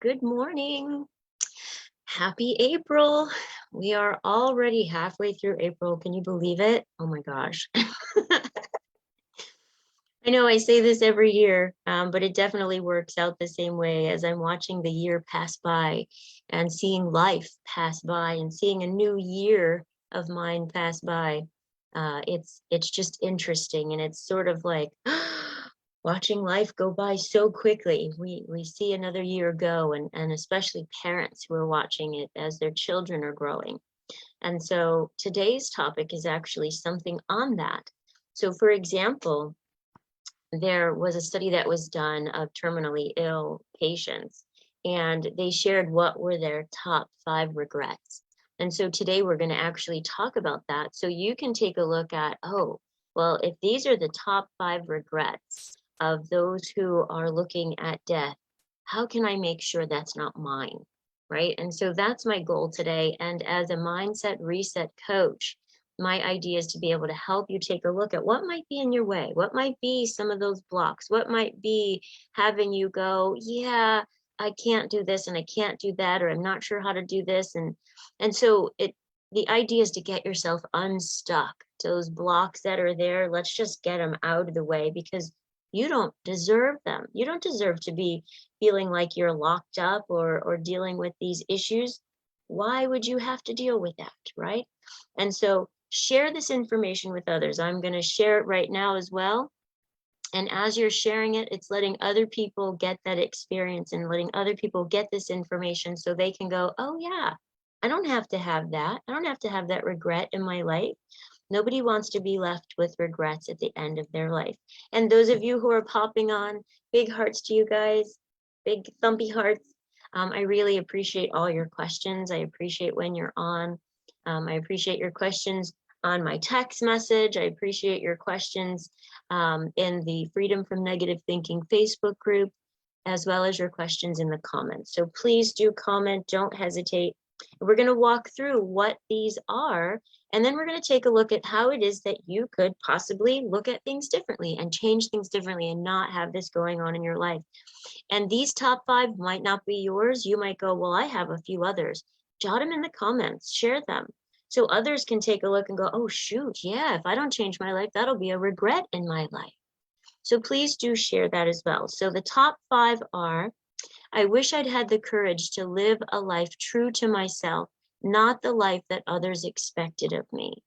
Good morning. Happy April. We are already halfway through April. Can you believe it? Oh my gosh. I know I say this every year, but it definitely works out the same way as I'm watching the year pass by and seeing life pass by and seeing a new year of mine pass by. It's just interesting, and it's sort of like watching life go by so quickly. We see another year go, and especially parents who are watching it as their children are growing. And so today's topic is actually something on that. So for example, there was a study that was done of terminally ill patients, and they shared what were their top 5 regrets. And so today we're going to actually talk about that. So you can take a look at, oh, well, if these are the top 5 regrets of those who are looking at death, how can I make sure that's not mine? Right? And so that's my goal today. And as a mindset reset coach, my idea is to be able to help you take a look at what might be in your way, what might be some of those blocks, what might be having you go, yeah, I can't do this and I can't do that, or I'm not sure how to do this. And so the idea is to get yourself unstuck. Those blocks that are there, let's just get them out of the way, because you don't deserve them. You don't deserve to be feeling like you're locked up or dealing with these issues. Why would you have to deal with that, right? And so share this information with others. I'm going to share it right now as well. And as you're sharing it, it's letting other people get that experience and letting other people get this information so they can go, oh yeah, I don't have to have that. I don't have to have that regret in my life. Nobody wants to be left with regrets at the end of their life. And those of you who are popping on, big hearts to you guys, big thumpy hearts. I really appreciate all your questions. I appreciate when you're on. I appreciate your questions on my text message. I appreciate your questions in the Freedom from Negative Thinking Facebook group, as well as your questions in the comments. So please do comment, don't hesitate. We're going to walk through what these are, and then we're going to take a look at how it is that you could possibly look at things differently and change things differently and not have this going on in your life. And these top 5 might not be yours. You might go, well, I have a few others. Jot them in the comments, share them, so others can take a look and go, oh, shoot, yeah, if I don't change my life, that'll be a regret in my life. So please do share that as well. So the top 5 are, I wish I'd had the courage to live a life true to myself, not the life that others expected of me.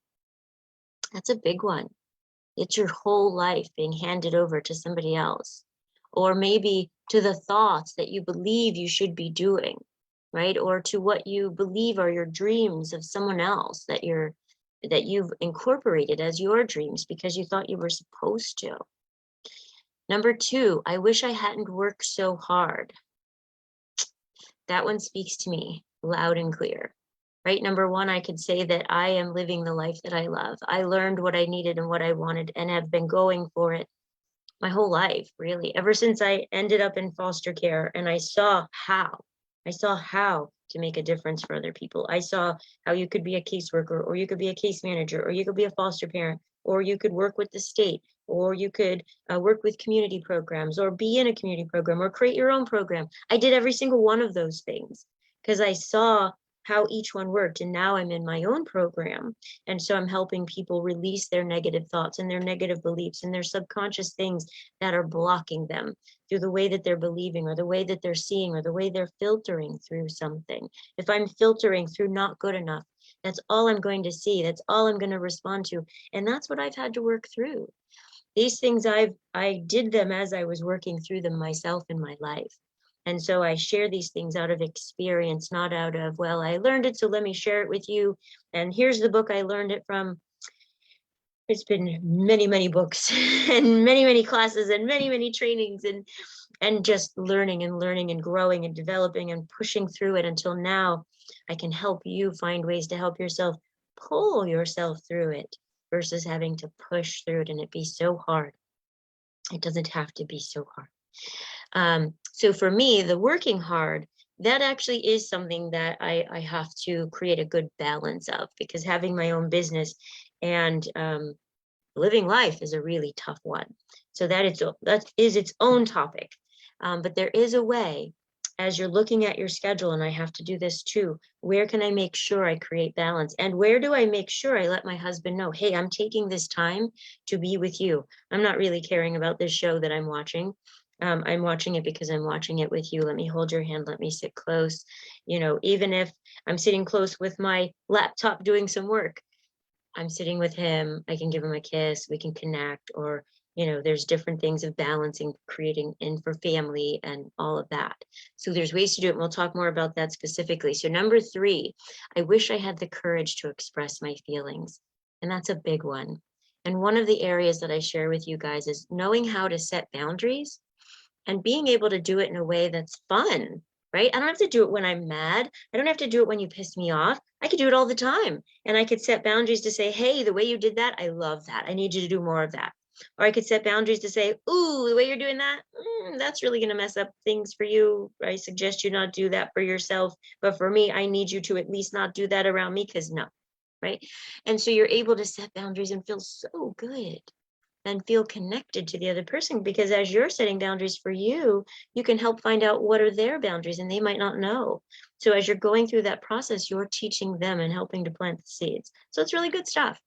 That's a big one. It's your whole life being handed over to somebody else, or maybe to the thoughts that you believe you should be doing, right? Or to what you believe are your dreams of someone else that you've incorporated as your dreams because you thought you were supposed to. Number 2, I wish I hadn't worked so hard. That one speaks to me loud and clear, right? Number 1, I could say that I am living the life that I love. I learned what I needed and what I wanted and have been going for it my whole life, really, ever since I ended up in foster care and I saw how to make a difference for other people. I saw how you could be a caseworker, or you could be a case manager, or you could be a foster parent, or you could work with the state, or you could work with community programs, or be in a community program, or create your own program. I did every single one of those things because I saw how each one worked. And now I'm in my own program. And so I'm helping people release their negative thoughts and their negative beliefs and their subconscious things that are blocking them through the way that they're believing, or the way that they're seeing, or the way they're filtering through something. If I'm filtering through not good enough, that's all I'm going to see. That's all I'm going to respond to. And that's what I've had to work through. These things I did them as I was working through them myself in my life. And so I share these things out of experience, not out of, well, I learned it, so let me share it with you. And here's the book I learned it from. It's been many, many books and many, many classes and many, many trainings, and just learning and growing and developing and pushing through it until now I can help you find ways to help yourself pull yourself through it versus having to push through it and it be so hard. It doesn't have to be so hard. So for me, the working hard, that actually is something that I have to create a good balance of, because having my own business and living life is a really tough one. So that is its own topic. But there is a way as you're looking at your schedule, and I have to do this too, where can I make sure I create balance? And where do I make sure I let my husband know, hey, I'm taking this time to be with you. I'm not really caring about this show that I'm watching. I'm watching it because I'm watching it with you. Let me hold your hand. Let me sit close. You know, even if I'm sitting close with my laptop doing some work, I'm sitting with him, I can give him a kiss, we can connect, or, you know, there's different things of balancing, creating in for family and all of that. So there's ways to do it. And we'll talk more about that specifically. So number 3, I wish I had the courage to express my feelings. And that's a big one. And one of the areas that I share with you guys is knowing how to set boundaries and being able to do it in a way that's fun, right? I don't have to do it when I'm mad. I don't have to do it when you piss me off. I could do it all the time. And I could set boundaries to say, hey, the way you did that, I love that. I need you to do more of that. Or I could set boundaries to say, ooh, the way you're doing that, that's really going to mess up things for you. I suggest you not do that for yourself. But for me, I need you to at least not do that around me, because no, right? And so you're able to set boundaries and feel so good and feel connected to the other person, because as you're setting boundaries for you, you can help find out what are their boundaries, and they might not know. So as you're going through that process, you're teaching them and helping to plant the seeds. So it's really good stuff.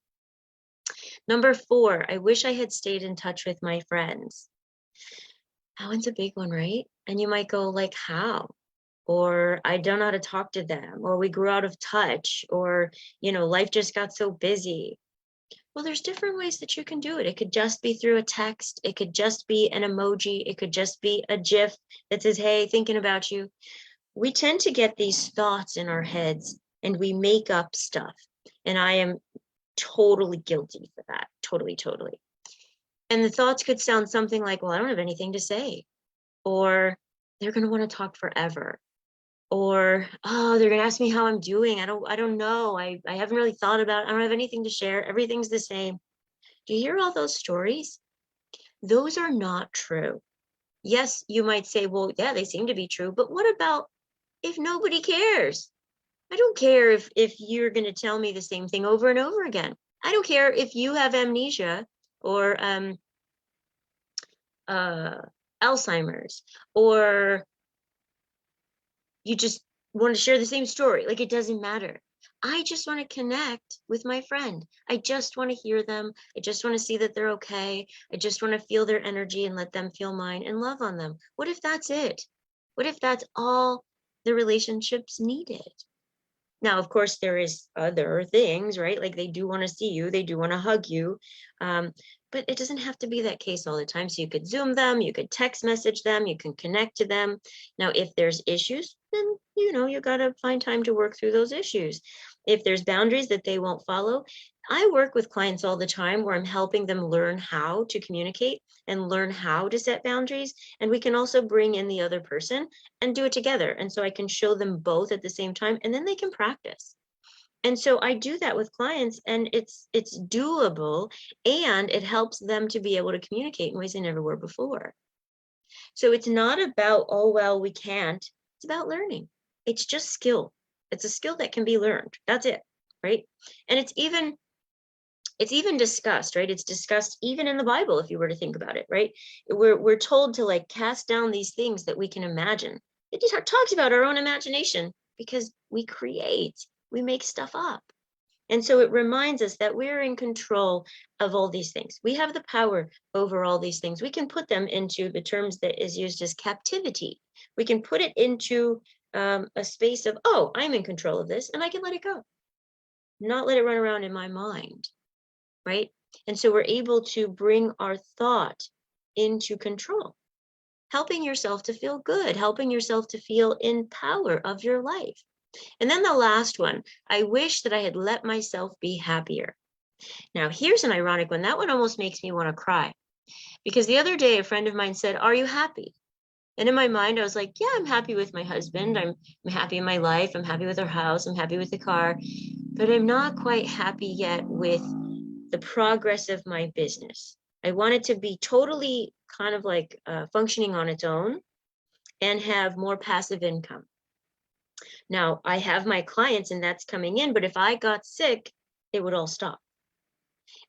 Number 4, I wish I had stayed in touch with my friends. That one's a big one, right? And you might go like, how? Or I don't know how to talk to them, or we grew out of touch, or, you know, life just got so busy. Well, there's different ways that you can do it. It could just be through a text. It could just be an emoji. It could just be a GIF that says, hey, thinking about you. We tend to get these thoughts in our heads and we make up stuff. And I am totally guilty for that. Totally, totally. And the thoughts could sound something like, well, I don't have anything to say. Or they're going to want to talk forever. Or, oh, they're going to ask me how I'm doing. I don't know. I haven't really thought about it. I don't have anything to share. Everything's the same. Do you hear all those stories? Those are not true. Yes, you might say, well, yeah, they seem to be true, but what about if nobody cares? I don't care if you're going to tell me the same thing over and over again. I don't care if you have amnesia or Alzheimer's, or you just want to share the same story. Like, it doesn't matter. I just want to connect with my friend. I just want to hear them. I just want to see that they're okay. I just want to feel their energy and let them feel mine and love on them. What if that's it? What if that's all the relationships needed? Now, of course, there is other things, right? Like, they do want to see you, they do want to hug you, but it doesn't have to be that case all the time. So you could Zoom them, you could text message them, you can connect to them. Now, if there's issues, then, you know, you got to find time to work through those issues. If there's boundaries that they won't follow, I work with clients all the time where I'm helping them learn how to communicate and learn how to set boundaries. And we can also bring in the other person and do it together. And so I can show them both at the same time, and then they can practice. And so I do that with clients, and it's doable, and it helps them to be able to communicate in ways they never were before. So it's not about, oh, well, we can't. It's about learning. It's just skill. It's a skill that can be learned. That's it, right? And it's even discussed, right? It's discussed even in the Bible, if you were to think about it, right? We're told to like cast down these things that we can imagine. It just talks about our own imagination, because we create, we make stuff up. And so it reminds us that we're in control of all these things. We have the power over all these things. We can put them into the terms that is used as captivity. We can put it into a space of, oh, I'm in control of this, and I can let it go, not let it run around in my mind. Right? And so we're able to bring our thought into control, helping yourself to feel good, helping yourself to feel in power of your life. And then the last one, I wish that I had let myself be happier. Now, here's an ironic one. That one almost makes me want to cry, because the other day a friend of mine said, are you happy? And in my mind, I was like, yeah, I'm happy with my husband. I'm happy in my life. I'm happy with our house. I'm happy with the car, but I'm not quite happy yet with the progress of my business. I want it to be totally kind of like functioning on its own and have more passive income. Now, I have my clients and that's coming in, but if I got sick, it would all stop.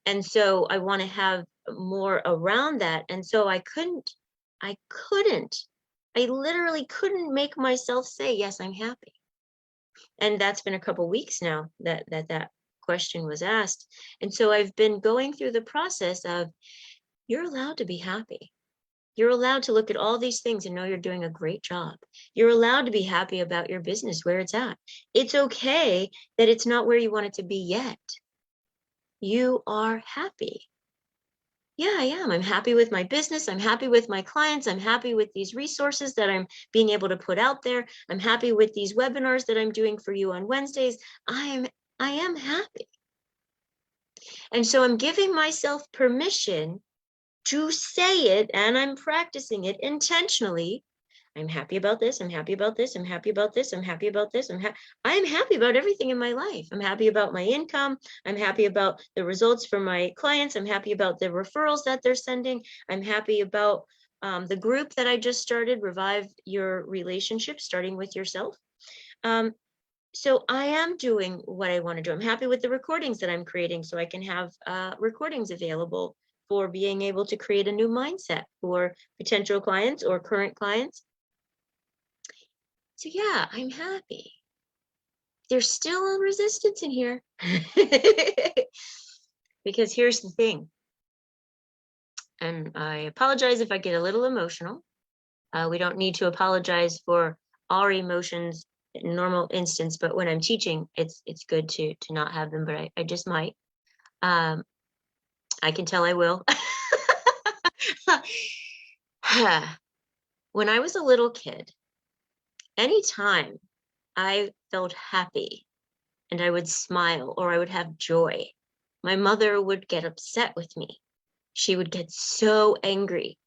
And so I want to have more around that. And so I couldn't I literally couldn't make myself say, yes, I'm happy. And that's been a couple weeks now that question was asked. And so I've been going through the process of, you're allowed to be happy. You're allowed to look at all these things and know you're doing a great job. You're allowed to be happy about your business where it's at. It's okay that it's not where you want it to be yet. You are happy. Yeah, I am. I'm happy with my business. I'm happy with my clients. I'm happy with these resources that I'm being able to put out there. I'm happy with these webinars that I'm doing for you on Wednesdays. I am happy. And so I'm giving myself permission to say it, and I'm practicing it intentionally. I'm happy about this. I'm happy about this. I'm happy about this. I'm happy about this. I'm happy about everything in my life. I'm happy about my income. I'm happy about the results for my clients. I'm happy about the referrals that they're sending. I'm happy about the group that I just started, Revive Your Relationship, starting with yourself. So I am doing what I want to do. I'm happy with the recordings that I'm creating, so I can have recordings available for being able to create a new mindset for potential clients or current clients. So yeah, I'm happy. There's still a resistance in here. Because here's the thing. And I apologize if I get a little emotional. We don't need to apologize for our emotions in normal instance, but when I'm teaching, it's good to not have them, but I just might. I can tell I will. When I was a little kid, anytime I felt happy and I would smile or I would have joy, my mother would get upset with me. She would get so angry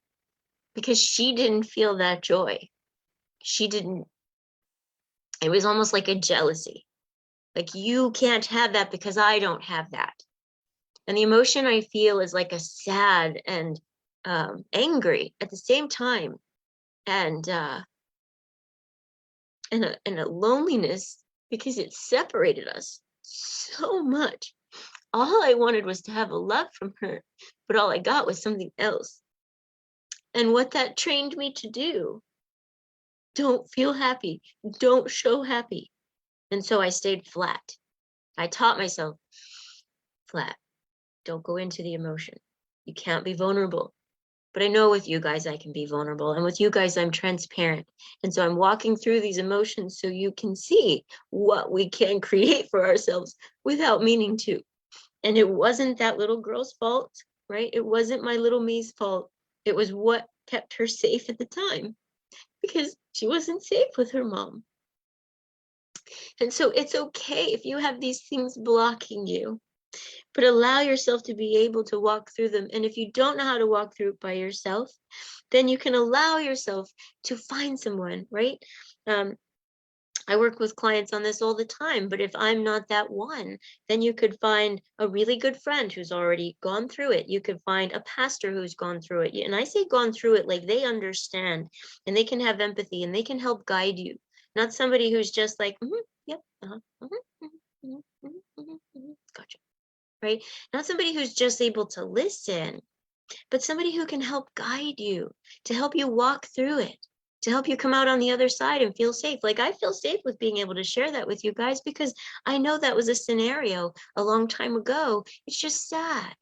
because she didn't feel that joy. She didn't. It was almost like a jealousy. Like, you can't have that because I don't have that. And the emotion I feel is like a sad and angry at the same time, and a loneliness, because it separated us so much. All I wanted was to have a love from her, but all I got was something else. And what that trained me to do, don't feel happy, don't show happy. And so I stayed flat. I taught myself, flat, don't go into the emotion. You can't be vulnerable. But I know with you guys, I can be vulnerable. And with you guys, I'm transparent. And so I'm walking through these emotions so you can see what we can create for ourselves without meaning to. And it wasn't that little girl's fault, right? It wasn't my little me's fault. It was what kept her safe at the time, because she wasn't safe with her mom. And so it's okay if you have these things blocking you, but allow yourself to be able to walk through them. And if you don't know how to walk through it by yourself, then you can allow yourself to find someone, right? I work with clients on this all the time, but if I'm not that one, then you could find a really good friend who's already gone through it. You could find a pastor who's gone through it. And I say gone through it like they understand and they can have empathy and they can help guide you. Not somebody who's just like, yep, gotcha, right? Not somebody who's just able to listen, but somebody who can help guide you, to help you walk through it, to help you come out on the other side and feel safe. Like, I feel safe with being able to share that with you guys because I know that was a scenario a long time ago. It's just sad.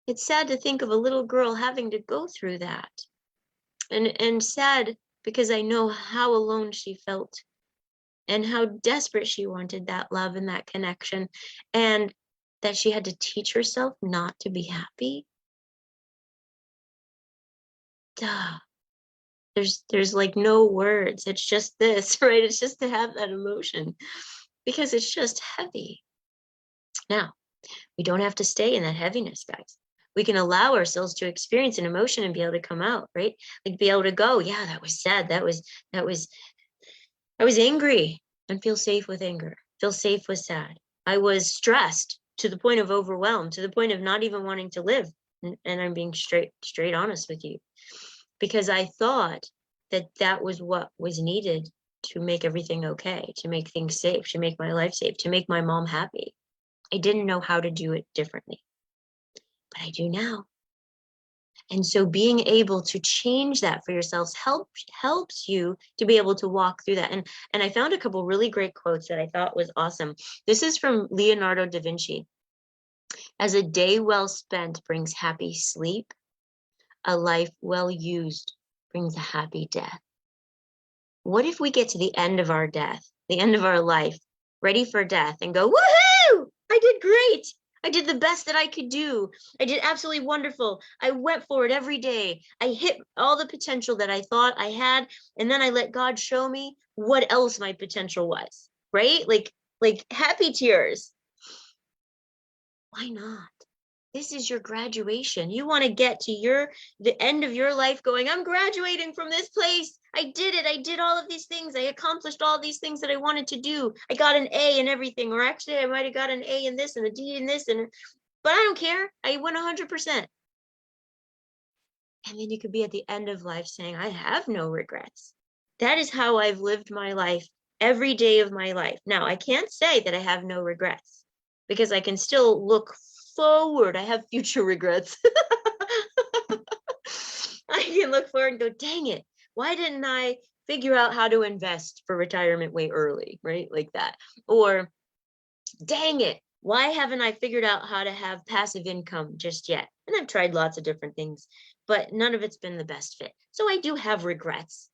It's sad to think of a little girl having to go through that. And sad because I know how alone she felt and how desperate she wanted that love and that connection, and that she had to teach herself not to be happy. Duh. There's like no words. It's just this, right? It's just to have that emotion because it's just heavy. Now, we don't have to stay in that heaviness, guys. We can allow ourselves to experience an emotion and be able to come out, right? Like, be able to go, yeah, that was sad. I was angry, and feel safe with anger. Feel safe with sad. I was stressed to the point of overwhelmed, to the point of not even wanting to live. And I'm being straight honest with you, because I thought that was what was needed to make everything okay, to make things safe, to make my life safe, to make my mom happy. I didn't know how to do it differently, but I do now. And so being able to change that for yourselves helps you to be able to walk through that. And I found a couple really great quotes that I thought was awesome. This is from Leonardo da Vinci. As a day well spent brings happy sleep, a life well used brings a happy death. What if we get to the end of our death, the end of our life, ready for death, and go, woohoo! I did great. I did the best that I could do. I did absolutely wonderful. I went for it every day. I hit all the potential that I thought I had, and then I let God show me what else my potential was, right? Like happy tears. Why not? This is your graduation. You want to get to the end of your life going, I'm graduating from this place. I did it. I did all of these things. I accomplished all these things that I wanted to do. I got an A in everything, or actually I might have got an A in this and a D in this, but I don't care. I went 100%. And then you could be at the end of life saying, I have no regrets. That is how I've lived my life every day of my life. Now, I can't say that I have no regrets because I can still look forward. I have future regrets. I can look forward and go, dang it, why didn't I figure out how to invest for retirement way early, right? Like that. Or dang it, why haven't I figured out how to have passive income just yet? And I've tried lots of different things, but none of it's been the best fit. So I do have regrets.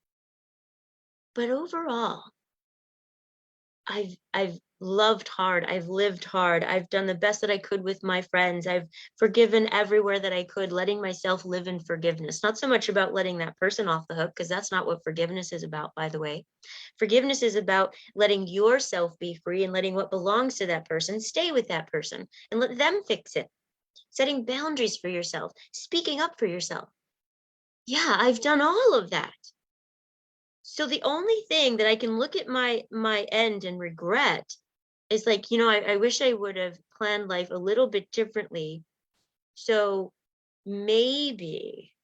But overall, I've loved hard. I've lived hard. I've done the best that I could with my friends. I've forgiven everywhere that I could, letting myself live in forgiveness. Not so much about letting that person off the hook, because that's not what forgiveness is about, by the way. Forgiveness is about letting yourself be free and letting what belongs to that person stay with that person and let them fix it. Setting boundaries for yourself, speaking up for yourself. Yeah, I've done all of that. So the only thing that I can look at my end and regret is like, I wish I would have planned life a little bit differently. So maybe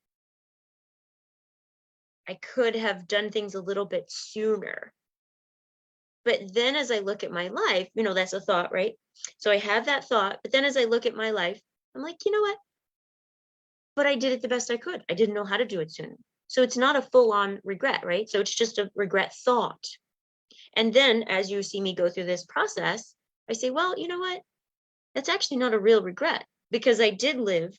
I could have done things a little bit sooner. But then as I look at my life, that's a thought, right? So I have that thought, but then as I look at my life, I'm like, you know what? But I did it the best I could. I didn't know how to do it sooner. So it's not a full-on regret, right? So it's just a regret thought. And then as you see me go through this process, I say, well, you know what? That's actually not a real regret because I did live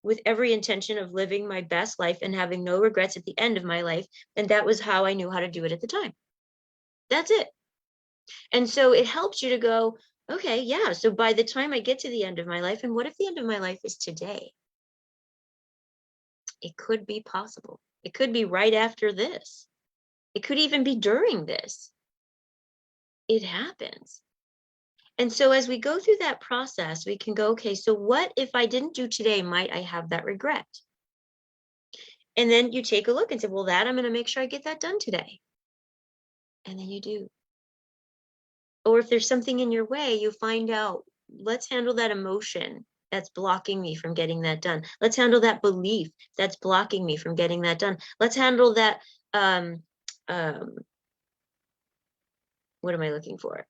with every intention of living my best life and having no regrets at the end of my life. And that was how I knew how to do it at the time. That's it. And so it helps you to go, okay, yeah. So by the time I get to the end of my life, and what if the end of my life is today? It could be possible. It could be right after this. It could even be during this. It happens. And so as we go through that process, we can go, okay, so what if I didn't do today? Might I have that regret? And then you take a look and say, well, I'm going to make sure I get that done today. And then you do. Or if there's something in your way, you find out, let's handle that emotion that's blocking me from getting that done. Let's handle that belief that's blocking me from getting that done. Let's handle that, what am I looking for?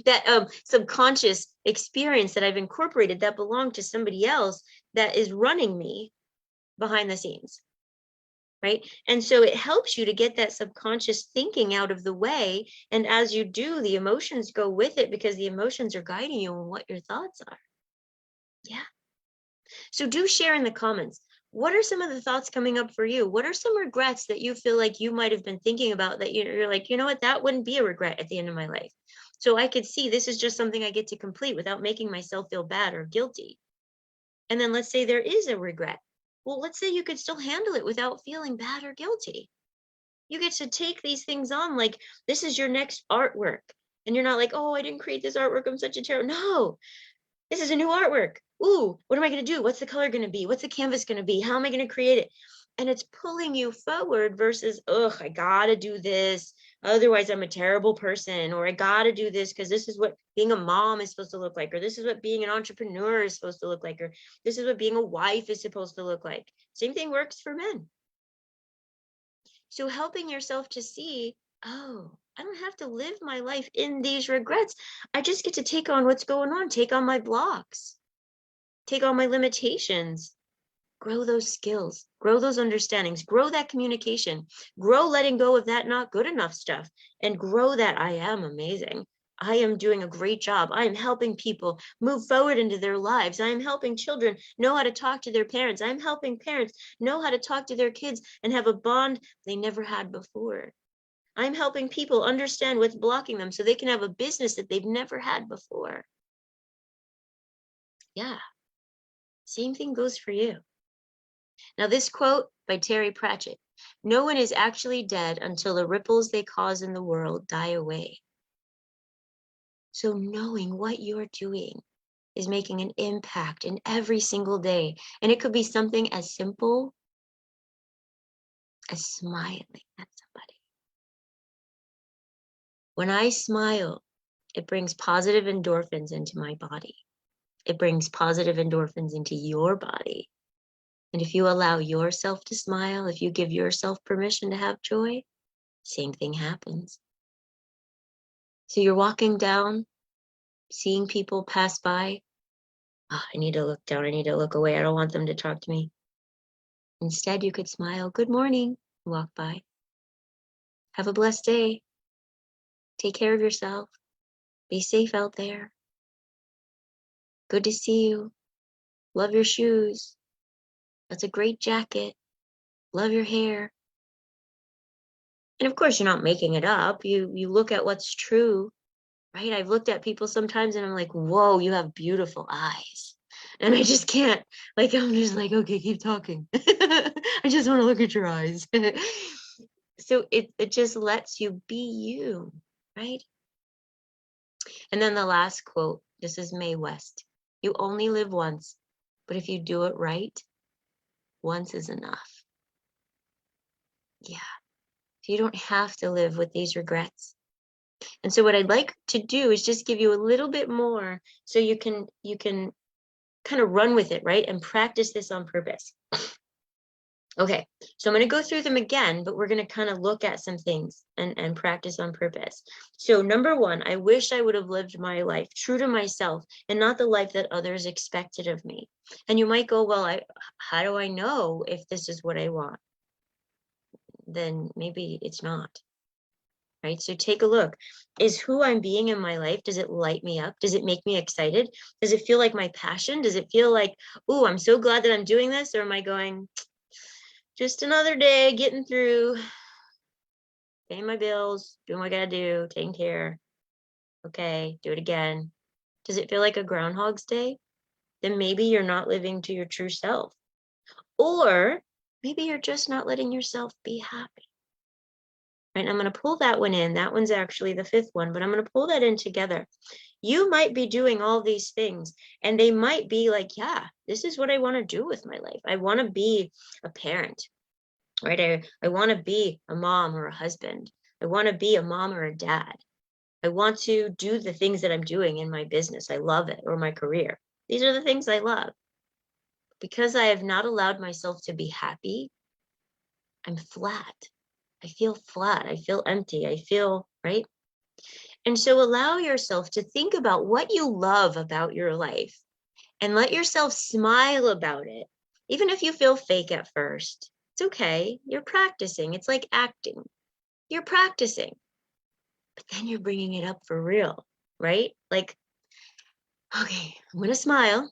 That subconscious experience that I've incorporated that belonged to somebody else that is running me behind the scenes, right? And so it helps you to get that subconscious thinking out of the way. And as you do, the emotions go with it because the emotions are guiding you on what your thoughts are. Yeah. So do share in the comments. What are some of the thoughts coming up for you? What are some regrets that you feel like you might have been thinking about that you're like, you know what, that wouldn't be a regret at the end of my life. So I could see this is just something I get to complete without making myself feel bad or guilty. And then let's say there is a regret. Well, let's say you could still handle it without feeling bad or guilty. You get to take these things on like this is your next artwork. And you're not like, oh, I didn't create this artwork. I'm such a terrible. No, this is a new artwork. Ooh, what am I going to do? What's the color going to be? What's the canvas going to be? How am I going to create it? And it's pulling you forward versus, ugh, I got to do this. Otherwise, I'm a terrible person. Or I got to do this because this is what being a mom is supposed to look like. Or this is what being an entrepreneur is supposed to look like. Or this is what being a wife is supposed to look like. Same thing works for men. So helping yourself to see, oh, I don't have to live my life in these regrets. I just get to take on what's going on, take on my blocks. take all my limitations, grow those skills, grow those understandings, grow that communication, grow letting go of that not good enough stuff, and grow that I am amazing. I am doing a great job. I am helping people move forward into their lives. I am helping children know how to talk to their parents. I'm helping parents know how to talk to their kids and have a bond they never had before. I'm helping people understand what's blocking them so they can have a business that they've never had before. Yeah, same thing goes for you. Now, this quote by Terry Pratchett: "No one is actually dead until the ripples they cause in the world die away." So knowing what you're doing is making an impact in every single day. And it could be something as simple as smiling at somebody. When I smile, it brings positive endorphins into my body. It brings positive endorphins into your body. And if you allow yourself to smile, if you give yourself permission to have joy, same thing happens. So you're walking down, seeing people pass by. Oh, I need to look down. I need to look away. I don't want them to talk to me. Instead, you could smile, "Good morning," walk by. "Have a blessed day. Take care of yourself. Be safe out there. Good to see you. Love your shoes. That's a great jacket. Love your hair." And of course, you're not making it up. You look at what's true, right? I've looked at people sometimes and I'm like, whoa, you have beautiful eyes. And I just can't, like, I'm just like, okay, keep talking. I just want to look at your eyes. So it just lets you be you, right? And then the last quote, this is Mae West: "You only live once, but if you do it right, once is enough." Yeah. So you don't have to live with these regrets. And so what I'd like to do is just give you a little bit more so you can kind of run with it, right? And practice this on purpose. Okay, so I'm going to go through them again, but we're going to kind of look at some things and practice on purpose. So number one, I wish I would have lived my life true to myself and not the life that others expected of me. And you might go, well, how do I know if this is what I want? Then maybe it's not. Right? So take a look. Is who I'm being in my life, does it light me up? Does it make me excited? Does it feel like my passion? Does it feel like, oh, I'm so glad that I'm doing this? Or am I going, just another day, getting through, paying my bills, doing what I gotta do, taking care. Okay, do it again. Does it feel like a Groundhog's Day? Then maybe you're not living to your true self. Or maybe you're just not letting yourself be happy. Right, I'm going to pull that one in. That one's actually the fifth one, but I'm going to pull that in together. You might be doing all these things and they might be like, yeah, this is what I want to do with my life. I want to be a parent, right? I want to be a mom or a husband. I want to be a mom or a dad. I want to do the things that I'm doing in my business. I love it, or my career. These are the things I love. Because I have not allowed myself to be happy, I'm flat. I feel flat. I feel empty. I feel, right? And so allow yourself to think about what you love about your life and let yourself smile about it. Even if you feel fake at first, it's okay. You're practicing. It's like acting. You're practicing, but then you're bringing it up for real, right? Like, okay, I'm going to smile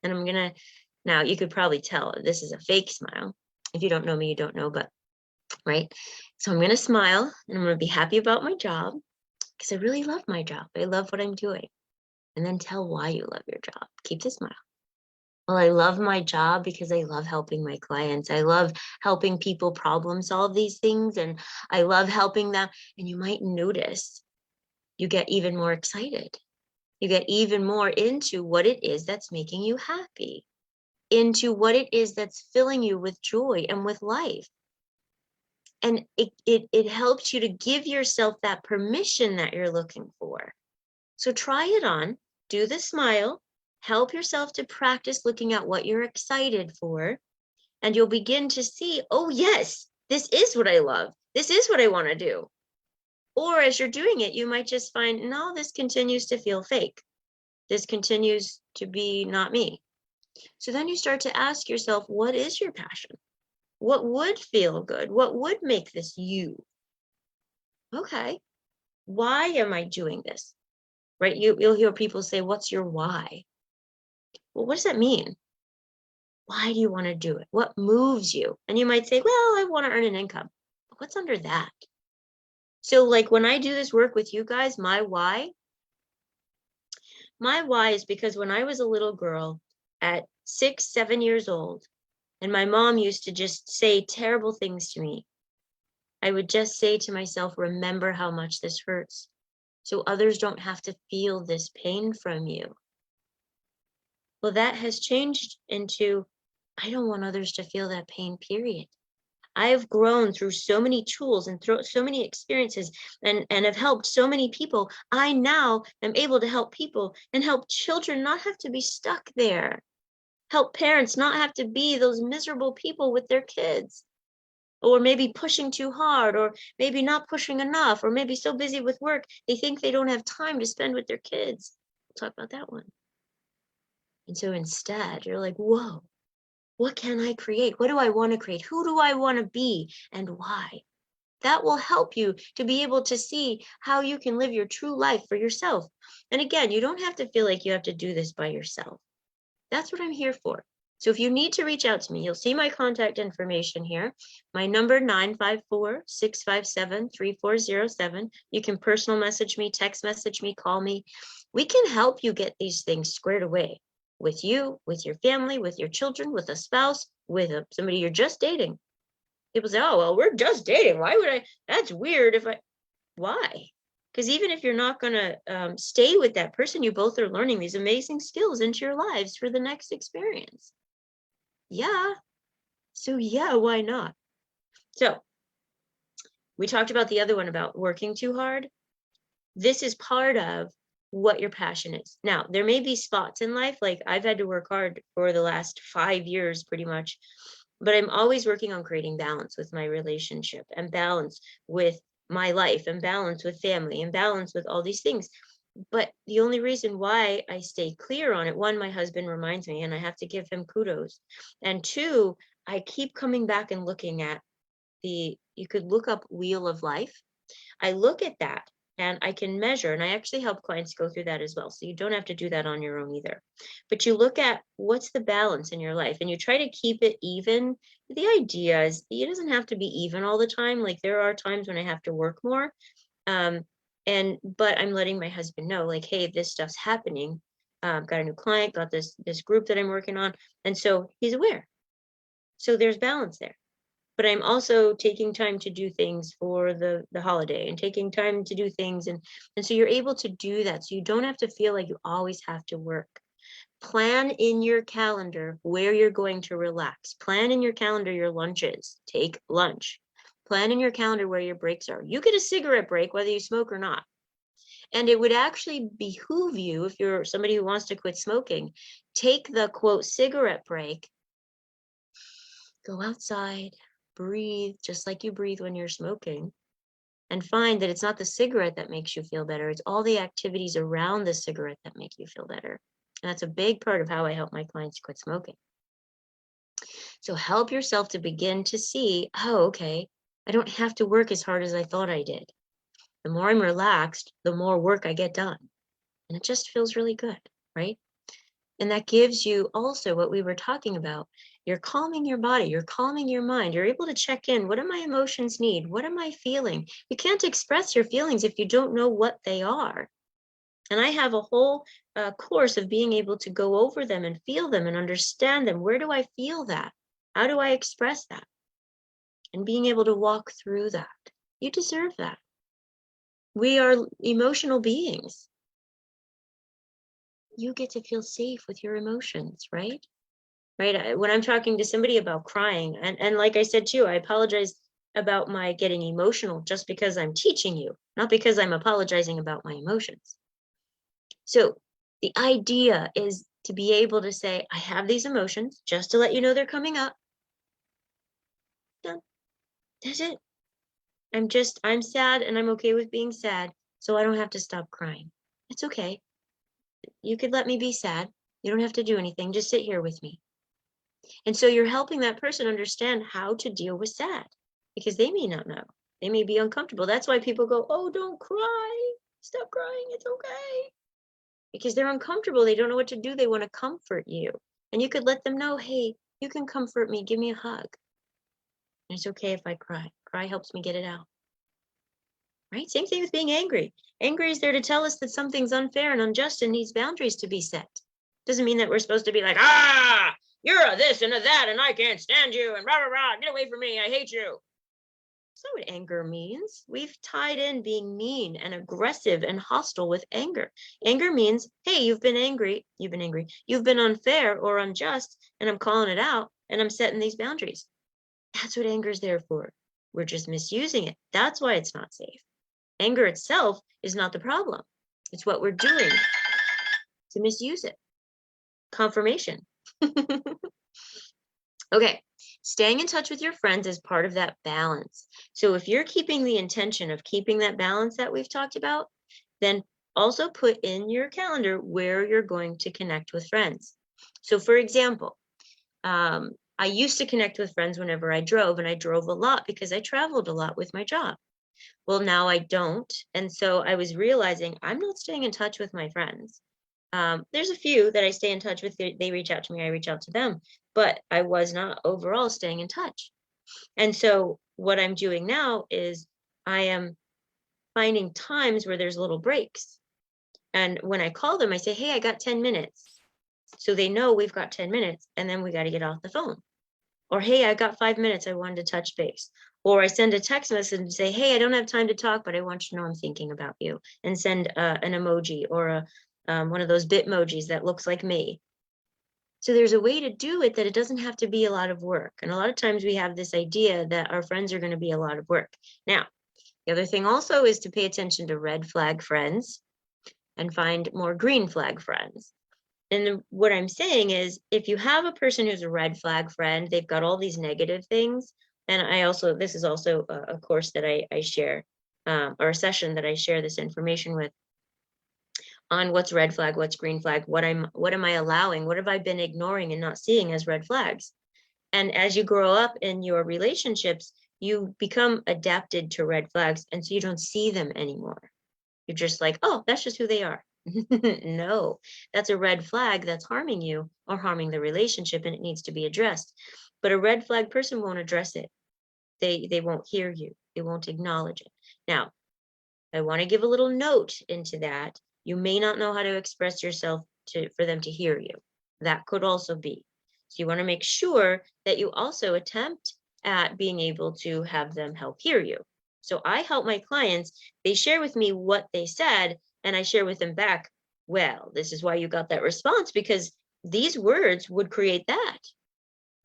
and I'm going to, now you could probably tell this is a fake smile. If you don't know me, you don't know, but right? So I'm going to smile and I'm going to be happy about my job because I really love my job. I love what I'm doing. And then tell why you love your job. Keep the smile. Well, I love my job because I love helping my clients. I love helping people problem solve these things, and I love helping them. And you might notice you get even more excited. You get even more into what it is that's making you happy, into what it is that's filling you with joy and with life. And it helps you to give yourself that permission that you're looking for. So try it on, do the smile, help yourself to practice looking at what you're excited for, and you'll begin to see, oh yes, this is what I love. This is what I want to do. Or as you're doing it, you might just find, no, this continues to feel fake. This continues to be not me. So then you start to ask yourself, what is your passion? What would feel good? What would make this you? Okay, why am I doing this? Right? You'll hear people say, what's your why? Well, what does that mean? Why do you want to do it? What moves you? And you might say, well, I want to earn an income. But what's under that? So like when I do this work with you guys, my why is because when I was a little girl at 6, 7 years old, and my mom used to just say terrible things to me, I would just say to myself, remember how much this hurts, so others don't have to feel this pain from you. Well, that has changed into, I don't want others to feel that pain, period. I have grown through so many tools and through so many experiences and have helped so many people. I now am able to help people and help children not have to be stuck there. Help parents not have to be those miserable people with their kids. Or maybe pushing too hard, or maybe not pushing enough, or maybe so busy with work, they think they don't have time to spend with their kids. We'll talk about that one. And so instead, you're like, whoa, what can I create? What do I want to create? Who do I want to be and why? That will help you to be able to see how you can live your true life for yourself. And again, you don't have to feel like you have to do this by yourself. That's what I'm here for. So if you need to reach out to me, you'll see my contact information here. My number 954-657-3407. You can personal message me, text message me, call me. We can help you get these things squared away with you, with your family, with your children, with a spouse, with somebody you're just dating. People say, oh, well, we're just dating. Why would I? That's weird. Why? Because even if you're not going to stay with that person, you both are learning these amazing skills into your lives for the next experience. Yeah. So yeah, why not? So we talked about the other one about working too hard. This is part of what your passion is. Now, there may be spots in life, like I've had to work hard for the last 5 years pretty much, but I'm always working on creating balance with my relationship and balance with my life and balance with family and balance with all these things. But the only reason why I stay clear on it, one, my husband reminds me and I have to give him kudos. And two, I keep coming back and looking at you could look up Wheel of Life. I look at that and I can measure, and I actually help clients go through that as well. So you don't have to do that on your own either. But you look at what's the balance in your life and you try to keep it even. The idea is it doesn't have to be even all the time. Like there are times when I have to work more. But I'm letting my husband know, like, hey, this stuff's happening. Got a new client, got this group that I'm working on. And so he's aware. So there's balance there. But I'm also taking time to do things for the holiday and taking time to do things. And so you're able to do that. So you don't have to feel like you always have to work. Plan in your calendar where you're going to relax. Plan in your calendar your lunches. Take lunch. Plan in your calendar where your breaks are. You get a cigarette break whether you smoke or not. And it would actually behoove you, if you're somebody who wants to quit smoking, take the quote cigarette break, go outside, breathe just like you breathe when you're smoking, and find that it's not the cigarette that makes you feel better. It's all the activities around the cigarette that make you feel better. And that's a big part of how I help my clients quit smoking. So help yourself to begin to see, oh, okay, I don't have to work as hard as I thought I did. The more I'm relaxed, the more work I get done. And it just feels really good, right? And that gives you also what we were talking about. You're calming your body, you're calming your mind. You're able to check in. What do my emotions need? What am I feeling? You can't express your feelings if you don't know what they are. And I have a whole course of being able to go over them and feel them and understand them. Where do I feel that? How do I express that? And being able to walk through that. You deserve that. We are emotional beings. You get to feel safe with your emotions, right? Right? When I'm talking to somebody about crying, and like I said too, I apologize about my getting emotional just because I'm teaching you, not because I'm apologizing about my emotions. So the idea is to be able to say, I have these emotions, just to let you know they're coming up. Done. That's it. I'm sad and I'm okay with being sad, so I don't have to stop crying. It's okay. You could let me be sad. You don't have to do anything. Just sit here with me. And so you're helping that person understand how to deal with sad, because they may not know. They may be uncomfortable. That's why people go, oh, don't cry. Stop crying. It's okay. Because they're uncomfortable. They don't know what to do. They want to comfort you. And you could let them know, hey, you can comfort me. Give me a hug. And it's okay if I cry. Cry helps me get it out. Right? Same thing with being angry. Angry is there to tell us that something's unfair and unjust and needs boundaries to be set. Doesn't mean that we're supposed to be like, you're a this and a that, and I can't stand you, and rah, rah, rah, get away from me, I hate you. That's not what anger means. We've tied in being mean and aggressive and hostile with anger. Anger means, hey, you've been angry, you've been unfair or unjust, and I'm calling it out, and I'm setting these boundaries. That's what anger is there for. We're just misusing it. That's why it's not safe. Anger itself is not the problem. It's what we're doing to misuse it. Confirmation. Okay, staying in touch with your friends is part of that balance. So if you're keeping the intention of keeping that balance that we've talked about, then also put in your calendar where you're going to connect with friends. So for example, I used to connect with friends whenever I drove, and I drove a lot because I traveled a lot with my job. Well, now I don't. And so I was realizing I'm not staying in touch with my friends. There's a few that I stay in touch with. They reach out to me, I reach out to them, but I was not overall staying in touch. And so what I'm doing now is I am finding times where there's little breaks. And when I call them, I say, hey, I got 10 minutes. So they know we've got 10 minutes, and then we got to get off the phone. Or, hey, I got 5 minutes. I wanted to touch base. Or I send a text message and say, hey, I don't have time to talk, but I want you to know I'm thinking about you. And send an emoji or one of those Bitmojis that looks like me. So there's a way to do it that it doesn't have to be a lot of work. And a lot of times we have this idea that our friends are going to be a lot of work. Now, the other thing also is to pay attention to red flag friends and find more green flag friends. And what I'm saying is, if you have a person who's a red flag friend, they've got all these negative things. And this is also a course that I share, or a session that I share this information with, on what's red flag, what's green flag, what am I allowing, what have I been ignoring and not seeing as red flags. And as you grow up in your relationships, you become adapted to red flags, and so you don't see them anymore. You're just like, oh, that's just who they are. No, that's a red flag that's harming you or harming the relationship, and it needs to be addressed. But a red flag person won't address it. They won't hear you. They won't acknowledge it. Now, I want to give a little note into that. You may not know how to express yourself for them to hear you. That could also be. So you want to make sure that you also attempt at being able to have them help hear you. So I help my clients. They share with me what they said, and I share with them back, well, this is why you got that response, because these words would create that.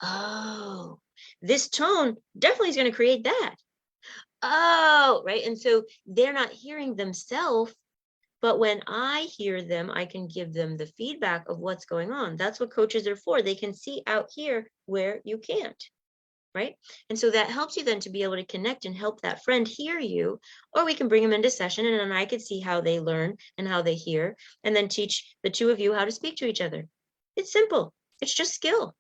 Oh, this tone definitely is going to create that. Oh, right. And so they're not hearing themselves, but when I hear them, I can give them the feedback of what's going on. That's what coaches are for. They can see out here where you can't, right? And so that helps you then to be able to connect and help that friend hear you, or we can bring them into session and then I could see how they learn and how they hear, and then teach the two of you how to speak to each other. It's simple. It's just skill,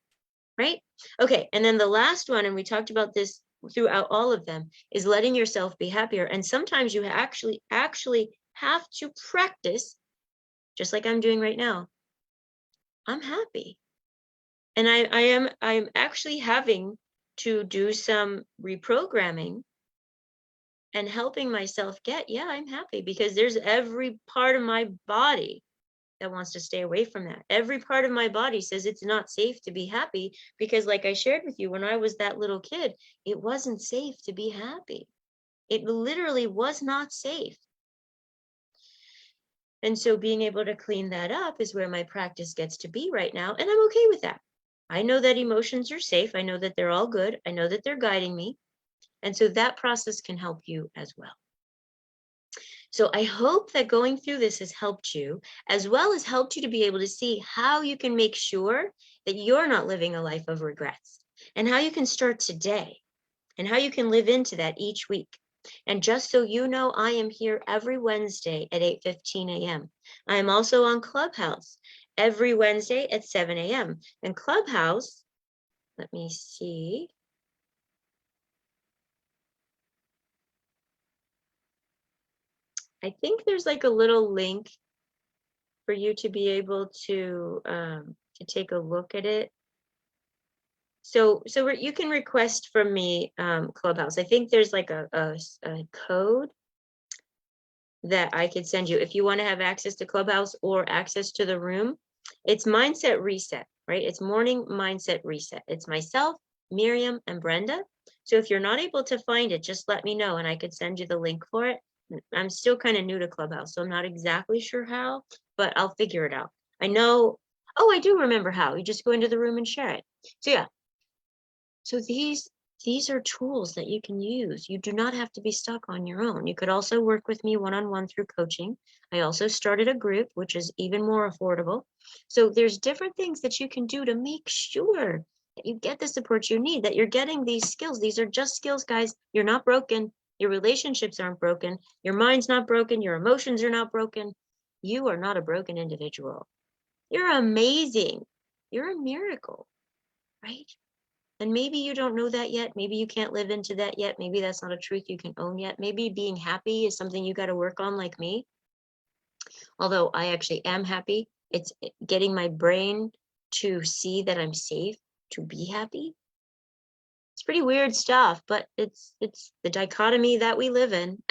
right? Okay. And then the last one, and we talked about this throughout all of them, is letting yourself be happier. And sometimes you actually have to practice, just like I'm doing right now. I'm happy. And I'm actually having to do some reprogramming and helping myself get, yeah, I'm happy, because there's every part of my body that wants to stay away from that. Every part of my body says it's not safe to be happy, because like I shared with you, when I was that little kid, it wasn't safe to be happy. It literally was not safe. And so being able to clean that up is where my practice gets to be right now. And I'm okay with that. I know that emotions are safe. I know that they're all good. I know that they're guiding me. And so that process can help you as well. So I hope that going through this has helped you, as well as helped you to be able to see how you can make sure that you're not living a life of regrets, and how you can start today, and how you can live into that each week. And just so you know, I am here every Wednesday at 8:15 a.m. I am also on Clubhouse every Wednesday at 7 a.m. And Clubhouse, let me see. I think there's like a little link for you to be able to take a look at it. So you can request from me Clubhouse. I think there's like a code that I could send you if you want to have access to Clubhouse or access to the room. It's Mindset Reset, right? It's Morning Mindset Reset. It's myself, Miriam, and Brenda. So if you're not able to find it, just let me know and I could send you the link for it. I'm still kind of new to Clubhouse, so I'm not exactly sure how, but I'll figure it out. I know, oh, I do remember how. You just go into the room and share it. So yeah. So these are tools that you can use. You do not have to be stuck on your own. You could also work with me one-on-one through coaching. I also started a group, which is even more affordable. So there's different things that you can do to make sure that you get the support you need, that you're getting these skills. These are just skills, guys. You're not broken. Your relationships aren't broken. Your mind's not broken. Your emotions are not broken. You are not a broken individual. You're amazing. You're a miracle, right? And maybe you don't know that yet. Maybe you can't live into that yet. Maybe that's not a truth you can own yet. Maybe being happy is something you got to work on, like me. Although I actually am happy. It's getting my brain to see that I'm safe to be happy. It's pretty weird stuff, but it's the dichotomy that we live in.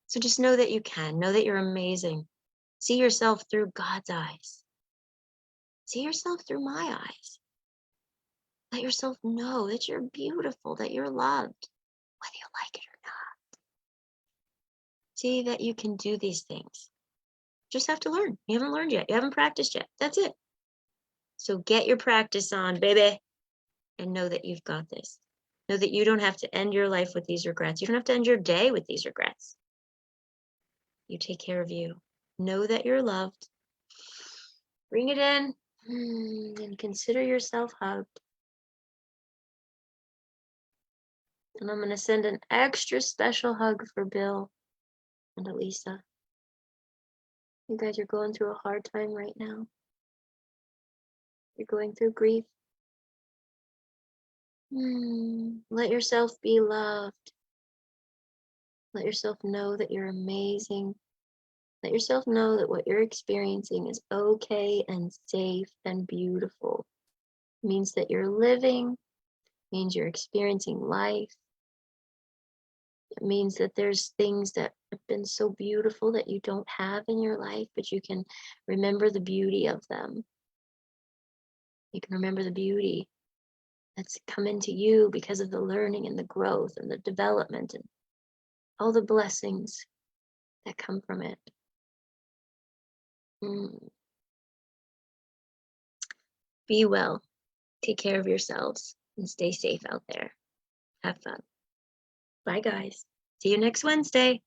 So just know that you can. Know that you're amazing. See yourself through God's eyes. See yourself through my eyes. Let yourself know that you're beautiful, that you're loved, whether you like it or not. See that you can do these things. Just have to learn. You haven't learned yet. You haven't practiced yet. That's it. So get your practice on, baby, and know that you've got this. Know that you don't have to end your life with these regrets. You don't have to end your day with these regrets. You take care of you. Know that you're loved. Bring it in and consider yourself hugged. And I'm going to send an extra special hug for Bill and Elisa. You guys are going through a hard time right now. You're going through grief. Let yourself be loved. Let yourself know that you're amazing. Let yourself know that what you're experiencing is okay and safe and beautiful. It means that you're living. It means you're experiencing life. It means that there's things that have been so beautiful that you don't have in your life, but you can remember the beauty of them. You can remember the beauty that's come into you because of the learning and the growth and the development and all the blessings that come from it. Be well. Take care of yourselves and stay safe out there. Have fun. Bye, guys. See you next Wednesday.